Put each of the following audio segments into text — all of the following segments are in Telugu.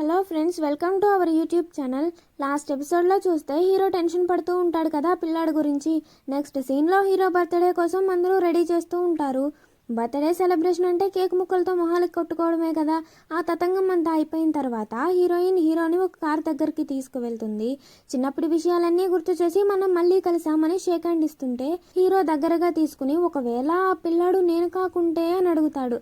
Hello friends, welcome to our YouTube channel. Last ఎపిసోడ్లో చూస్తే హీరో టెన్షన్ పడుతూ ఉంటాడు కదా పిల్లాడి గురించి. నెక్స్ట్ సీన్లో హీరో బర్త్డే కోసం అందరూ రెడీ చేస్తూ ఉంటారు. బర్త్డే సెలబ్రేషన్ అంటే కేక్ ముక్కలతో మొహాలకు కొట్టుకోవడమే కదా. ఆ తతంగం అంతా అయిపోయిన తర్వాత హీరోని ఒక కార్ దగ్గరికి తీసుకువెళ్తుంది. చిన్నప్పటి విషయాలన్నీ గుర్తు చేసి మనం మళ్ళీ కలిసామని షేక్ హ్యాండ్ ఇస్తుంటే హీరో దగ్గరగా తీసుకుని ఒకవేళ ఆ పిల్లాడు నేను కాకుంటే అని అడుగుతాడు.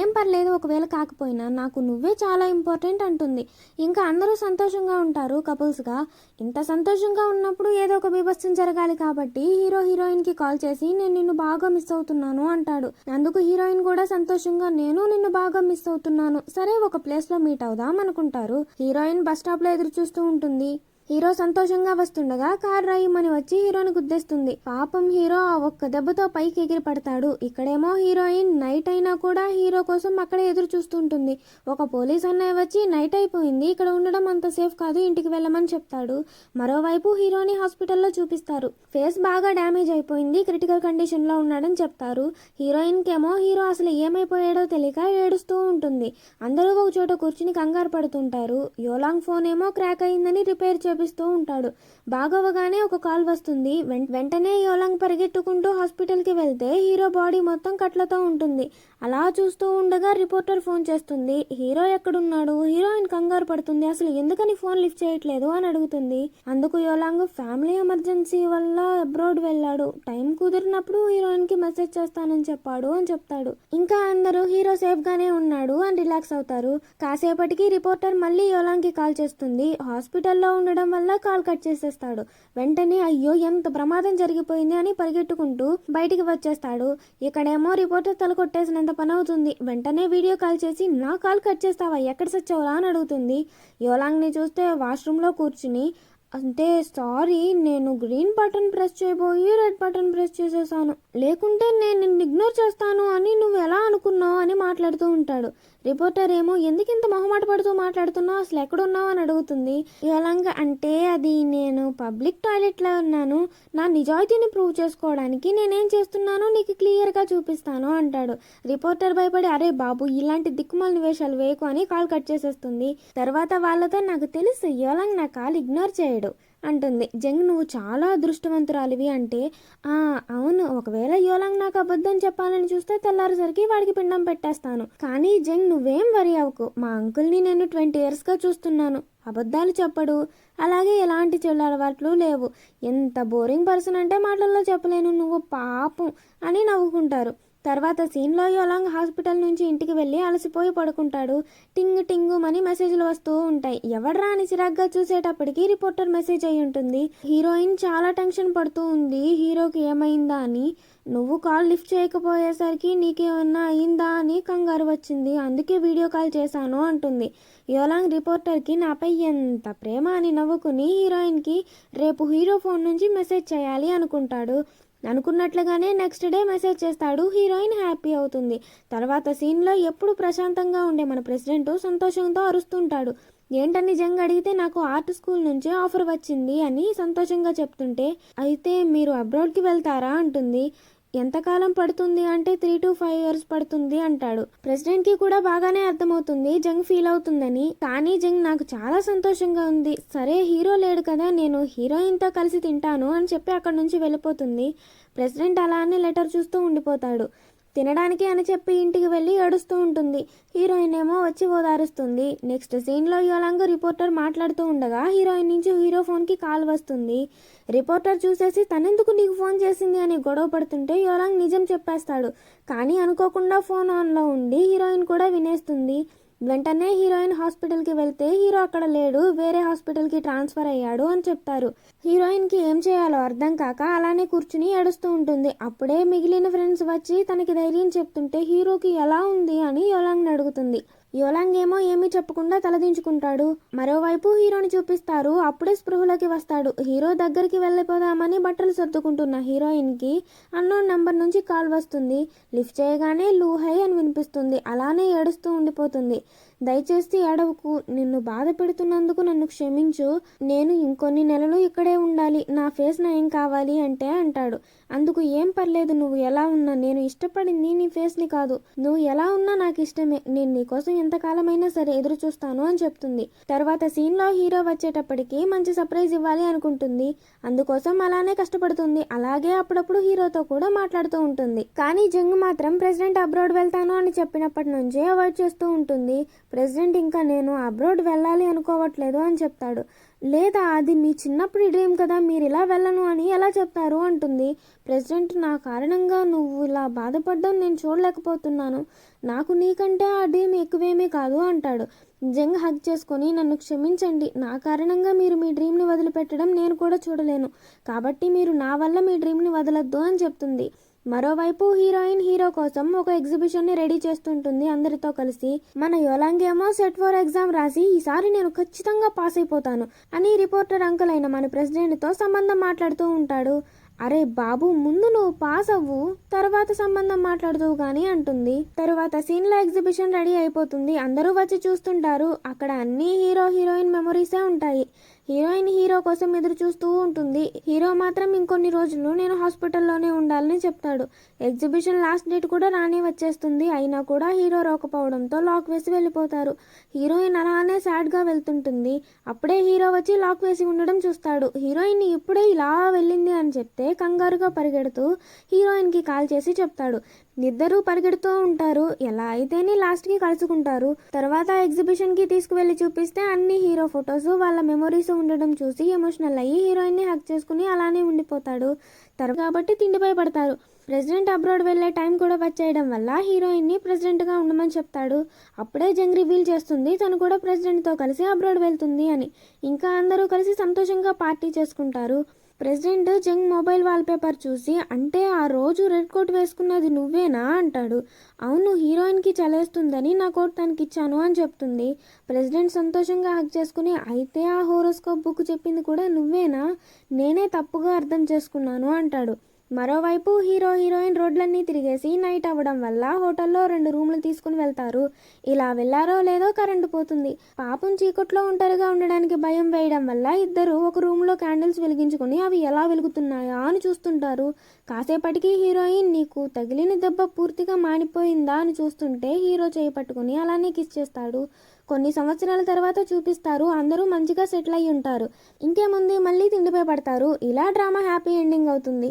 ఏం పర్లేదు, ఒకవేళ కాకపోయినా నాకు నువ్వే చాలా ఇంపార్టెంట్ అంటుంది. ఇంకా అందరూ సంతోషంగా ఉంటారు కపుల్స్గా. ఇంత సంతోషంగా ఉన్నప్పుడు ఏదో ఒక బీభత్సం జరగాలి కాబట్టి హీరోయిన్కి కాల్ చేసి నేను నిన్ను బాగా మిస్ అవుతున్నాను అంటాడు. అందుకు హీరోయిన్ కూడా సంతోషంగా నేను నిన్ను బాగా మిస్ అవుతున్నాను, సరే ఒక ప్లేస్లో మీట్ అవుదాం అనుకుంటారు. హీరోయిన్ బస్ స్టాప్లో ఎదురు చూస్తూ ఉంటుంది. హీరో సంతోషంగా వస్తుండగా కార్ డ్రైవమని వచ్చి హీరోని గుద్దేస్తుంది. పాపం హీరో ఆ ఒక్క దెబ్బతో పైకి ఎగిరి పడతాడు. ఇక్కడేమో హీరోయిన్ నైట్ అయినా కూడా హీరో కోసం అక్కడే ఎదురు చూస్తుంటుంది. ఒక పోలీస్ అన్నయ్య వచ్చి నైట్ అయిపోయింది, ఇక్కడ ఉండడం అంత సేఫ్ కాదు, ఇంటికి వెళ్ళమని చెప్తాడు. మరోవైపు హీరోని హాస్పిటల్లో చూపిస్తారు. ఫేస్ బాగా డ్యామేజ్ అయిపోయింది, క్రిటికల్ కండిషన్ లో ఉన్నాడని చెప్తారు. హీరోయిన్ కేమో హీరో అసలు ఏమైపోయాడో తెలియక ఏడుస్తూ ఉంటుంది. అందరూ ఒక చోట కూర్చుని కంగారు పడుతుంటారు. యోలాంగ్ ఫోన్ ఏమో క్రాక్ అయిందని రిపేర్ చేపిస్తూ ఉంటాడు. బాగవగానే ఒక కాల్ వస్తుంది. వెంటనే యోలాంగ్ పరిగెట్టుకుంటూ హాస్పిటల్కి వెళ్తే హీరో బాడీ మొత్తం కట్లతో ఉంటుంది. అలా చూస్తూ ఉండగా రిపోర్టర్ ఫోన్ చేస్తుంది. హీరో ఎక్కడున్నాడు? హీరోయిన్ కంగారు పడుతుంది. అసలు ఎందుకని ఫోన్ లిఫ్ట్ చేయట్లేదు అని అడుగుతుంది. అందుకు యోలాంగ్ ఫ్యామిలీ ఎమర్జెన్సీ వల్ల అబ్రాడ్ వెళ్ళాడు, టైం కుదిరినప్పుడు హీరోయిన్ కి మెసేజ్ చేస్తానని చెప్పాడు అని చెప్తాడు. ఇంకా అందరూ హీరో సేఫ్ గానే ఉన్నాడు అని రిలాక్స్ అవుతారు. కాసేపటికి రిపోర్టర్ మళ్ళీ యోలాంగ్ కి కాల్ చేస్తుంది. హాస్పిటల్లో ఉండడం వల్ల కాల్ కట్ చేసేస్తాడు. వెంటనే అయ్యో ఎంత ప్రమాదం జరిగిపోయింది అని పరిగెట్టుకుంటూ బయటికి వచ్చేస్తాడు. ఇక్కడేమో రిపోర్టర్ తల కొట్టేసినంత పని అవుతుంది. వెంటనే వీడియో కాల్ చేసి నా కాల్ కట్ చేస్తావా, ఎక్కడ సచ్చావురా అని అడుగుతుంది. యోలాంగ్ ని చూస్తే వాష్రూమ్ లో కూర్చుని అంటే సారీ, నేను గ్రీన్ బటన్ ప్రెస్ చేయబోయి రెడ్ బటన్ ప్రెస్ చేసేసాను, లేకుంటే నేను నిన్ను ఇగ్నోర్ చేస్తాను అని నువ్వు ఎలా అనుకున్నావు అని మాట్లాడుతూ ఉంటాడు. రిపోర్టర్ ఏమో ఎందుకు ఇంత మొహమాట పడుతూ మాట్లాడుతున్నావు, అసలు ఎక్కడున్నావు అని అడుగుతుంది. యోలాంగ్ అంటే అది నేను పబ్లిక్ టాయిలెట్లో ఉన్నాను, నా నిజాయితీని ప్రూవ్ చేసుకోవడానికి నేనేం చేస్తున్నానో నీకు క్లియర్గా చూపిస్తాను అంటాడు. రిపోర్టర్ భయపడి అరే బాబు ఇలాంటి దిక్కుమాలిన వేషాలు వేయకు అని కాల్ కట్ చేసేస్తుంది. తర్వాత వాళ్ళతో నాకు తెలుసు యోలాంగ్ నా కాల్ ఇగ్నోర్ చేయడు అంటుంది. జంగ్ నువ్వు చాలా అదృష్టవంతురాలివి అంటే అవును, ఒకవేళ యోలాంగ్ నాకు అబద్ధం చెప్పాలని చూస్తే తెల్లారేసరికి వాడికి పిండం పెట్టేస్తాను. కానీ జంగ్ నువ్వేం వరి అవ్వకు, మా అంకుల్ని నేను 20 years గా చూస్తున్నాను, అబద్ధాలు చెప్పడు, అలాగే ఎలాంటి చెడు అలవాట్లు లేవు, ఎంత బోరింగ్ పర్సన్ అంటే మాటల్లో చెప్పలేను, నువ్వు పాపం అని నవ్వుకుంటారు. తర్వాత సీన్లో యోలాంగ్ హాస్పిటల్ నుంచి ఇంటికి వెళ్ళి అలసిపోయి పడుకుంటాడు. టింగ్ టింగు మని మెసేజ్లు వస్తూ ఉంటాయి. ఎవడ్రా అని చిరాగ్గా చూసేటప్పటికి రిపోర్టర్ మెసేజ్ అయి ఉంటుంది. హీరోయిన్ చాలా టెన్షన్ పడుతూ ఉంది హీరోకి ఏమైందా అని. నువ్వు కాల్ లిఫ్ట్ చేయకపోయేసరికి నీకేమన్నా అయిందా అని కంగారు వచ్చింది, అందుకే వీడియో కాల్ చేశాను అంటుంది. యోలాంగ్ రిపోర్టర్కి నాపై ఎంత ప్రేమ అని నవ్వుకుని హీరోయిన్కి రేపు హీరో ఫోన్ నుంచి మెసేజ్ చేయాలి అనుకుంటాడు. అనుకున్నట్లుగానే నెక్స్ట్ డే మెసేజ్ చేస్తాడు. హీరోయిన్ హ్యాపీ అవుతుంది. తర్వాత సీన్లో ఎప్పుడు ప్రశాంతంగా ఉండే మన ప్రెసిడెంట్ సంతోషంతో అరుస్తుంటాడు. ఏంటని జంగ్ అడిగితే నాకు ఆర్ట్ స్కూల్ నుంచి ఆఫర్ వచ్చింది అని సంతోషంగా చెప్తుంటే అయితే మీరు అబ్రాడ్కి వెళ్తారా అంటుంది. ఎంతకాలం పడుతుంది అంటే 3 to 5 years పడుతుంది అంటాడు. ప్రెసిడెంట్ కి కూడా బాగానే అర్థమవుతుంది జంగ్ ఫీల్ అవుతుందని. కానీ జంగ్ నాకు చాలా సంతోషంగా ఉంది, సరే హీరో లేడు కదా నేను హీరోయిన్తో కలిసి తింటాను అని చెప్పి అక్కడి నుంచి వెళ్ళిపోతుంది. ప్రెసిడెంట్ అలానే లెటర్ చూస్తూ ఉండిపోతాడు. తినడానికి అని చెప్పి ఇంటికి వెళ్ళి ఏడుస్తూ ఉంటుంది. హీరోయిన్ ఏమో వచ్చి ఓదారుస్తుంది. నెక్స్ట్ సీన్లో యోలాంగ్ రిపోర్టర్ మాట్లాడుతూ ఉండగా హీరోయిన్ నుంచి హీరో ఫోన్కి కాల్ వస్తుంది. రిపోర్టర్ చూసేసి తనెందుకు నీకు ఫోన్ చేసింది అని గొడవ పడుతుంటే యోలాంగ్ నిజం చెప్పేస్తాడు. కానీ అనుకోకుండా ఫోన్ ఆన్లో ఉండి హీరోయిన్ కూడా వినేస్తుంది. వెంటనే హీరోయిన్ హాస్పిటల్కి వెళ్తే హీరో అక్కడ లేడు, వేరే హాస్పిటల్కి ట్రాన్స్ఫర్ అయ్యాడు అని చెప్తారు. హీరోయిన్కి ఏం చేయాలో అర్థం కాక అలానే కూర్చుని ఏడుస్తూ ఉంటుంది. అప్పుడే మిగిలిన ఫ్రెండ్స్ వచ్చి తనకి ధైర్యం చెప్తుంటే హీరోకి ఎలా ఉంది అని యోలాంగ్ని అడుగుతుంది. యోలాంగ్ ఏమో ఏమీ చెప్పకుండా తలదించుకుంటాడు. మరోవైపు హీరోని చూపిస్తారు. అప్పుడే స్పృహలోకి వస్తాడు. హీరో దగ్గరికి వెళ్ళిపోదామని బట్టలు సర్దుకుంటున్న హీరోయిన్కి అన్నోన్ నెంబర్ నుంచి కాల్ వస్తుంది. లిఫ్ట్ చేయగానే లూ హై అని వినిపిస్తుంది. అలానే ఏడుస్తూ ఉండిపోతుంది. దయచేసి ఏడవకు, నిన్ను బాధ పెడుతున్నందుకు నన్ను క్షమించు, నేను ఇంకొన్ని నెలలు ఇక్కడే ఉండాలి, నా ఫేస్ నయం కావాలి అంటే అంటాడు. అందుకు ఏం పర్లేదు, నువ్వు ఎలా ఉన్నా, నేను ఇష్టపడింది నీ ఫేస్ని కాదు, నువ్వు ఎలా ఉన్నా నాకు ఇష్టమే, నేను నీకోసం ఎంతకాలమైనా సరే ఎదురు చూస్తాను అని చెప్తుంది. తర్వాత సీన్లో హీరో వచ్చేటప్పటికి మంచి సర్ప్రైజ్ ఇవ్వాలి అనుకుంటుంది. అందుకోసం అలానే కష్టపడుతుంది. అలాగే అప్పుడప్పుడు హీరోతో కూడా మాట్లాడుతూ ఉంటుంది. కానీ జంగ్ మాత్రం ప్రెసిడెంట్ అబ్రాడ్ వెళ్తాను అని చెప్పినప్పటి నుంచే అవాయిడ్ చేస్తూ ఉంటుంది. ప్రెసిడెంట్ ఇంకా నేను అబ్రాడ్ వెళ్ళాలి అనుకోవట్లేదు అని చెప్తాడు. లేదా అది మీ చిన్నప్పటి డ్రీమ్ కదా, మీరు ఇలా వెళ్ళను అని ఎలా చెప్తారు అంటుంది. ప్రెసిడెంట్, నా కారణంగా నువ్వు ఇలా బాధపడ్డం నేను చూడలేకపోతున్నాను, నాకు నీకంటే ఆ డ్రీమ్ ఎక్కువేమీ కాదు అంటాడు. జంగ్ హగ్ చేసుకొని, నన్ను క్షమించండి, నా కారణంగా మీరు మీ డ్రీమ్ని వదిలిపెట్టడం నేను కూడా చూడలేను, కాబట్టి మీరు నా వల్ల మీ డ్రీమ్ని వదలొద్దు అని చెప్తుంది. మరోవైపు హీరోయిన్ హీరో కోసం ఒక ఎగ్జిబిషన్ని రెడీ చేస్తుంటుంది అందరితో కలిసి. మన యోలాంగ్ ఏమో సెట్ ఫర్ ఎగ్జామ్ రాసి ఈసారి నేను ఖచ్చితంగా పాస్ అయిపోతాను అని రిపోర్టర్ అంకుల్ అయిన మన ప్రెసిడెంట్తో సంబంధం మాట్లాడుతూ ఉంటాడు. అరే బాబు, ముందు నువ్వు పాస్ అవ్వు, తర్వాత సంబంధం మాట్లాడుతావు కానీ అంటుంది. తరువాత సీన్లో ఎగ్జిబిషన్ రెడీ అయిపోతుంది. అందరూ వచ్చి చూస్తుంటారు. అక్కడ అన్ని హీరో హీరోయిన్ మెమొరీసే ఉంటాయి. హీరోయిన్ హీరో కోసం ఎదురు చూస్తూ ఉంటుంది. హీరో మాత్రం ఇంకొన్ని రోజులు నేను హాస్పిటల్లోనే ఉండాలని చెప్తాడు. ఎగ్జిబిషన్ లాస్ట్ డేట్ కూడా రానే వచ్చేస్తుంది. అయినా కూడా హీరో రాకపోవడంతో లాక్ వేసి వెళ్ళిపోతారు. హీరోయిన్ అలానే సాడ్గా వెళ్తుంటుంది. అప్పుడే హీరో వచ్చి లాక్ వేసి ఉండడం చూస్తాడు. హీరోయిన్ ఇప్పుడే ఇలా వెళ్ళింది అని చెప్తే కంగారుగా పరిగెడుతూ హీరోయిన్కి కాల్ చేసి చెప్తాడు. ఇద్దరూ పరిగెడుతూ ఉంటారు. ఎలా అయితేనే లాస్ట్కి కలుసుకుంటారు. తర్వాత ఎగ్జిబిషన్కి తీసుకువెళ్ళి చూపిస్తే అన్ని హీరో ఫొటోస్, వాళ్ళ మెమొరీస్ ఉండడం చూసి ఎమోషనల్ అయ్యి హీరోయిన్ని హక్ చేసుకుని అలానే ఉండిపోతాడు. కాబట్టి తిండిపై పడతారు. ప్రెసిడెంట్ అబ్రాడ్ వెళ్ళే టైం కూడా వచ్చేయడం వల్ల హీరోయిన్ని ప్రెసిడెంట్గా ఉండమని చెప్తాడు. అప్పుడే జంగ్ రివీల్ చేస్తుంది తను కూడా ప్రెసిడెంట్తో కలిసి అబ్రాడ్ వెళ్తుంది అని. ఇంకా అందరూ కలిసి సంతోషంగా పార్టీ చేసుకుంటారు. ప్రెసిడెంట్ జంగ్ మొబైల్ వాల్పేపర్ చూసి, అంటే ఆ రోజు రెడ్ కోట్ వేసుకున్నది నువ్వేనా అంటాడు. అవును, హీరోయిన్కి చలేస్తుందని నా కోట్ తనకిచ్చాను అని చెప్తుంది. ప్రెసిడెంట్ సంతోషంగా హక్ చేసుకుని, అయితే ఆ హోరోస్కోప్ బుక్ చెప్పింది కూడా నువ్వేనా, నేనే తప్పుగా అర్థం చేసుకున్నాను అంటాడు. మరోవైపు హీరో హీరోయిన్ రోడ్లన్నీ తిరిగేసి నైట్ అవ్వడం వల్ల హోటల్లో 2 రూమ్లు తీసుకుని వెళ్తారు. ఇలా వెళ్లారో లేదో కరెంటు పోతుంది. పాపం చీకట్లో ఒంటరిగా ఉండడానికి భయం వేయడం వల్ల ఇద్దరు ఒక రూమ్లో క్యాండిల్స్ వెలిగించుకుని అవి ఎలా వెలుగుతున్నాయా అని చూస్తుంటారు. కాసేపటికి హీరోయిన్, నీకు తగిలిన దెబ్బ పూర్తిగా మానిపోయిందా అని చూస్తుంటే హీరో చేయి పట్టుకుని అలానే కిస్ చేస్తాడు. కొన్ని సంవత్సరాల తర్వాత చూపిస్తారు. అందరూ మంచిగా సెటిల్ అయి ఉంటారు. ఇంకేముంది, మళ్ళీ తిండిపై పడతారు. ఇలా డ్రామా హ్యాపీ ఎండింగ్ అవుతుంది.